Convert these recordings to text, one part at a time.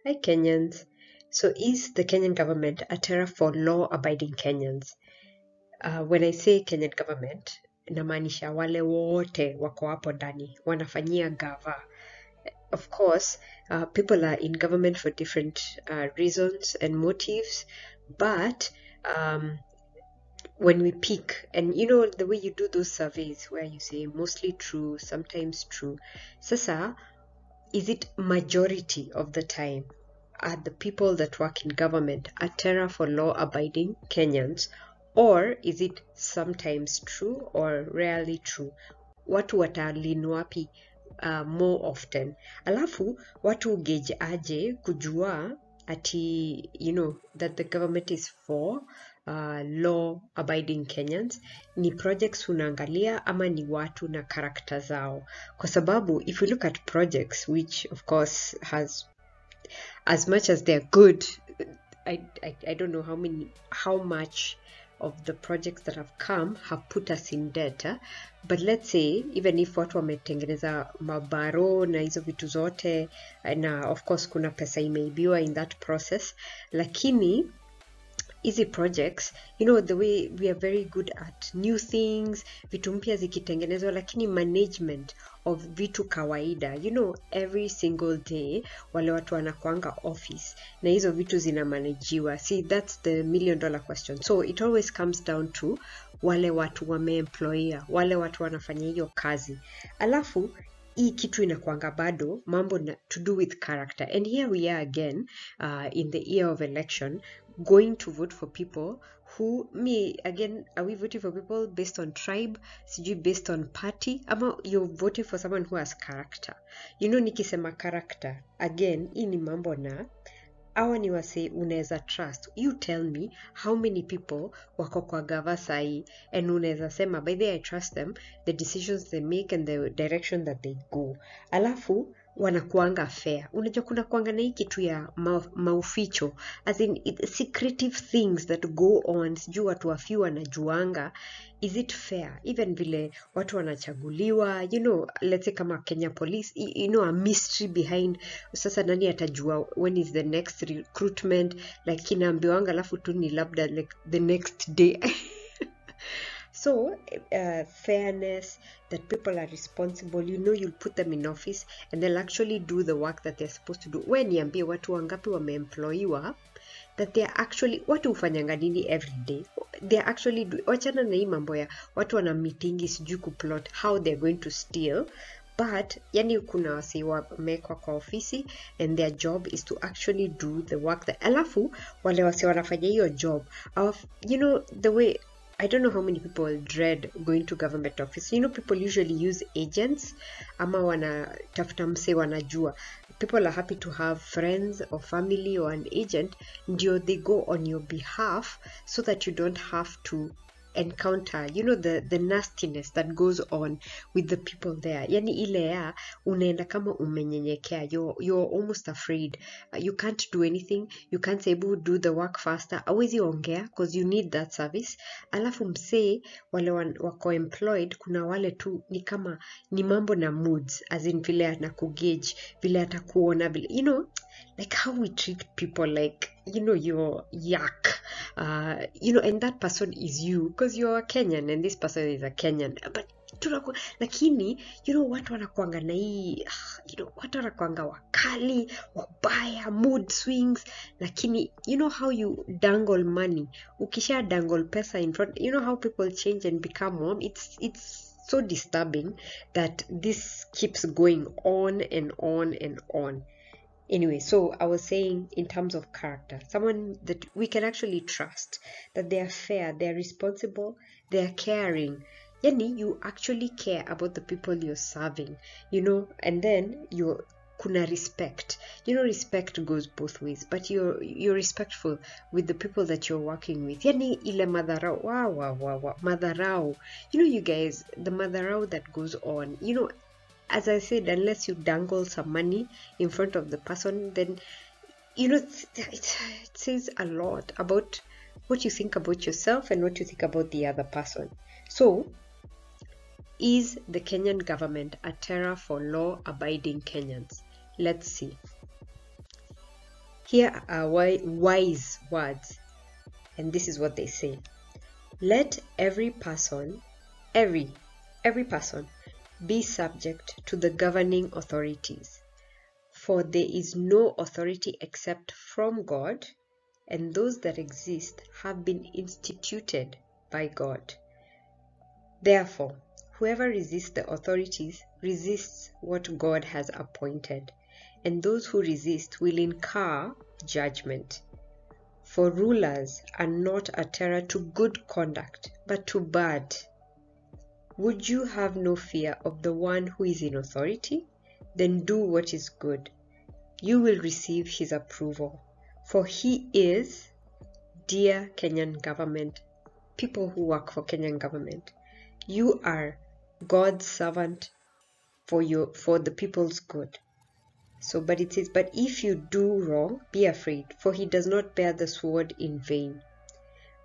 Hi Kenyans. So is the Kenyan government a terror for law-abiding Kenyans? When I say Kenyan government, namaanisha wale wote wako hapo ndani wanafanyia gava. Of course, people are in government for different reasons and motives, but when we pick, and you know the way you do those surveys where you say mostly true, sometimes true, sasa is it majority of the time are the people that work in government a terror for law-abiding Kenyans, or is it sometimes true or rarely true? Watu watalin wapi more often? Alafu watu gauge aje kujua ati that the government is for law-abiding Kenyans? Ni projects unaangalia ama ni watu na karakta zao? Kwa sababu if you look at projects, which of course has, as much as they're good, I don't know how much of the projects that have come have put us in debt, but let's say even if watu wametengeneza mabaro na hizo vitu zote, na of course kuna pesa imeibiwa in that process, lakini easy projects, the way we are very good at new things, vitu mpya zikitengenezwa, lakini management of vitu kawaida, every single day wale watu wanakuanga office na hizo vitu zinamanajiwa. See, that's the $1 million question. So it always comes down to wale watu wameemployia, wale watu wanafanya hiyo kazi. Alafu hii kitu inakuanga bado mambo to do with character, and here we are again in the year of election, going to vote for people who, are we voting for people based on tribe, sijui based on party, ama you're voting for someone who has character? Nikisema character, again, hii ni mambo na hawa ni wase unaweza trust. You tell me how many people wako kwa gava sahi, and unaweza sema by the way I trust them, the decisions they make and the direction that they go. Alafu wanakuanga fair. Unajua kuna kuanga na hii kitu ya mauficho, as in secretive things that go on, sijui watu wafiwa wanajuanga. Is it fair? Even vile watu wanachaguliwa, let's say kama Kenya police, a mystery behind, sasa nani atajua when is the next recruitment, like kinaambiwanga alafu tu ni labda like the next day. So fairness, that people are responsible, you'll put them in office and they'll actually do the work that they're supposed to do. When niambie watu wangapi wameemployiwa that they are actually, watu hufanyanga nini every day, they are actually wachana na hii mambo ya watu wana meetingi sijui kuplot how they're going to steal, but kuna wasi wamekwa kwa ofisi and their job is to actually do the work that, alafu wale wasi wanafanya hiyo job of, the way, I don't know how many people dread going to government office. People usually use agents ama wanatafuta mse wanajua. People are happy to have friends or family or an agent, ndio they go on your behalf so that you don't have to encounter the nastiness that goes on with the people there. Ile ya unaenda kama umenyenyekea, you're almost afraid, you can't do anything, you can't say do the work faster, hawezi ongea because you need that service. Alafu msee wale wako employed, kuna wale tu ni kama ni mambo na moods, as in vile anakugauge, vile atakuona, vile like how we treat people, like you're yuck, and that person is you because you're a Kenyan and this person is a Kenyan, but lakini watu wanakuanga na hii, watu wanakuanga wakali, wabaya, mood swings, lakini how you dangle money, ukisha dangle pesa in front, how people change and become warm. It's so disturbing that this keeps going on and on and on. Anyway, so I was saying in terms of character, someone that we can actually trust, that they are fair, they are responsible, they are caring. You actually care about the people you're serving, and then kuna respect. Respect goes both ways, but you're respectful with the people that you're working with. Ile madharau, wow, madharau. You guys, the madharau that goes on, as I said, unless you dangle some money in front of the person, then it says a lot about what you think about yourself and what you think about the other person. So, is the Kenyan government a terror for law-abiding Kenyans? Let's see. Here are wise words, and this is what they say. Let every person be subject to the governing authorities, for there is no authority except from God, and those that exist have been instituted by God. Therefore, whoever resists the authorities resists what God has appointed, and those who resist will incur judgment. For rulers are not a terror to good conduct, but to bad. Would you have no fear of the one who is in authority? Then do what is good. You will receive his approval, for he is, dear Kenyan government, people who work for Kenyan government, you are God's servant for the people's good. So, but it says, but if you do wrong, be afraid, for he does not bear the sword in vain.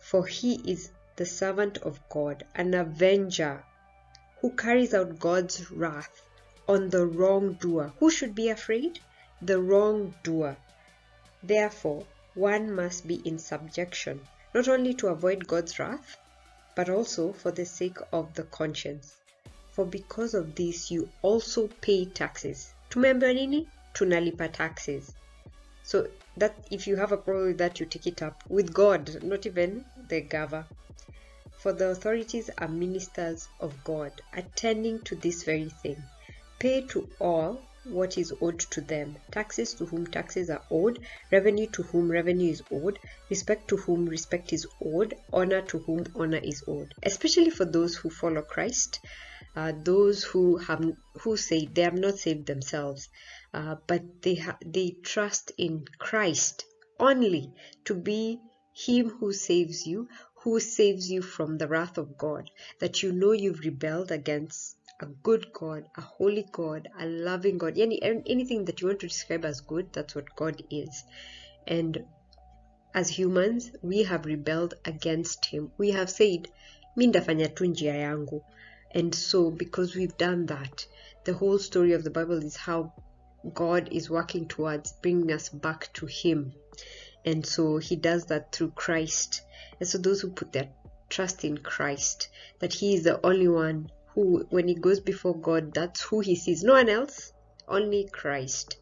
For he is the servant of God, an avenger, who carries out God's wrath on the wrongdoer. Who should be afraid? The wrongdoer. Therefore, one must be in subjection, not only to avoid God's wrath, but also for the sake of the conscience. For because of this you also pay taxes. Tumembe nini? Tunalipa taxes. So that if you have a problem with that, you take it up with God, not even the governor. For the authorities are ministers of God, attending to this very thing. Pay to all what is owed to them, taxes to whom taxes are owed, revenue to whom revenue is owed, respect to whom respect is owed, honor to whom honor is owed. Especially for those who follow Christ, those who say they have not saved themselves, but they trust in Christ only to be him who saves you from the wrath of God, that you know you've rebelled against a good God, a holy God, a loving God. Anything that you want to describe as good, that's what God is. And as humans, we have rebelled against him. We have said, mi ndafanya tu njia yangu. And so because we've done that, the whole story of the Bible is how God is working towards bringing us back to him. And so he does that through Christ. And so those who put their trust in Christ, that he is the only one who, when he goes before God, that's who he sees. No one else, only Christ.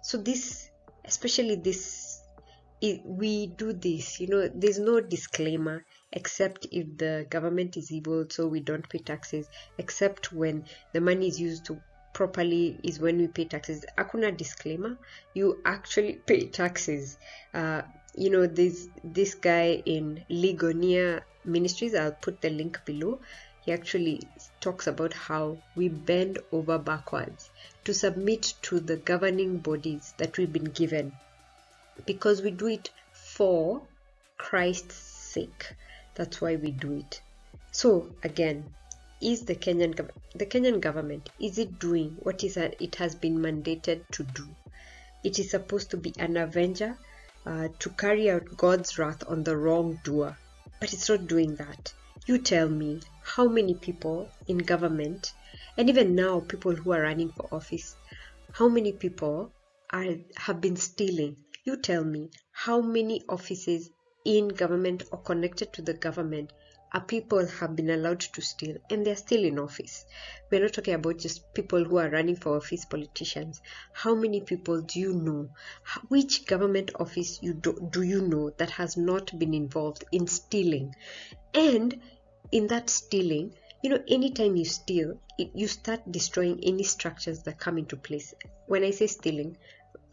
So this, especially this, we do this, there's no disclaimer, except if the government is evil, so we don't pay taxes, except when the money is used to properly is when we pay taxes. Hakuna disclaimer, you actually pay taxes. This guy in Ligonia Ministries, I'll put the link below. He actually talks about how we bend over backwards to submit to the governing bodies that we've been given, because we do it for Christ's sake. That's why we do it. So again, is the Kenyan government, is it doing what it has been mandated to do? It is supposed to be an avenger, to carry out God's wrath on the wrongdoer, but it's not doing that. You tell me, how many people in government, and even now people who are running for office, how many people have been stealing? You tell me, how many offices in government or connected to the government people have been allowed to steal, and they're still in office? We're not talking about just people who are running for office, politicians. How many people do you know? Which government office do you know that has not been involved in stealing? And in that stealing, anytime you steal, you start destroying any structures that come into place. When I say stealing,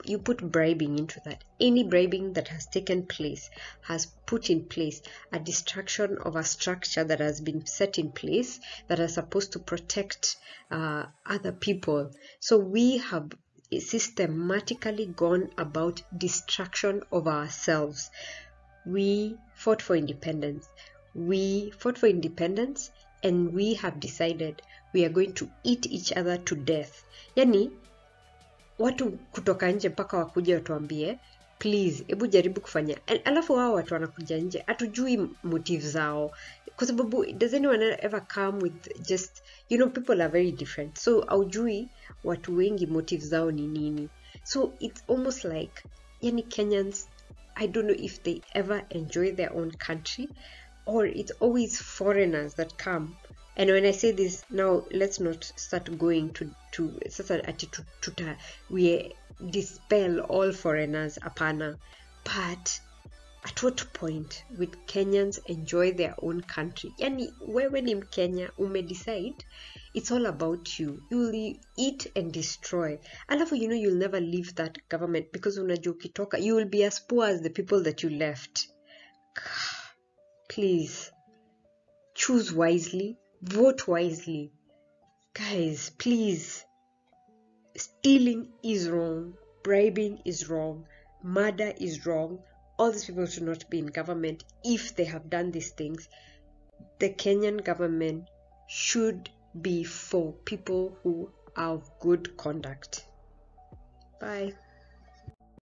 you put bribing into that. Any bribing that has taken place has put in place a destruction of a structure that has been set in place that are supposed to protect other people. So we have systematically gone about destruction of ourselves. We fought for independence. And we have decided we are going to eat each other to death. Yani, watu kutoka nje mpaka wakuja watuambie, please, hebu jaribu kufanya. Alafu hao watu wanakuja nje, hatujui motive zao. Kwa sababu, does anyone ever come with just, people are very different. So, haujui watu wengi motive zao ni nini. So, it's almost like Yani Kenyans, I don't know if they ever enjoy their own country, or it's always foreigners that come. And when I say this now, let's not start going we dispel all foreigners, apana. But at what point will Kenyans enjoy their own country? Yani wewe ni Mkenya, decide it's all about you. You'll eat and destroy. Alafu, you'll never leave that government because unajua ukitoka, you will be as poor as the people that you left. Please, choose wisely, vote wisely. Guys, please. Stealing is wrong, bribing is wrong, murder is wrong. All these people should not be in government if they have done these things. The Kenyan government should be for people who are of good conduct. Bye.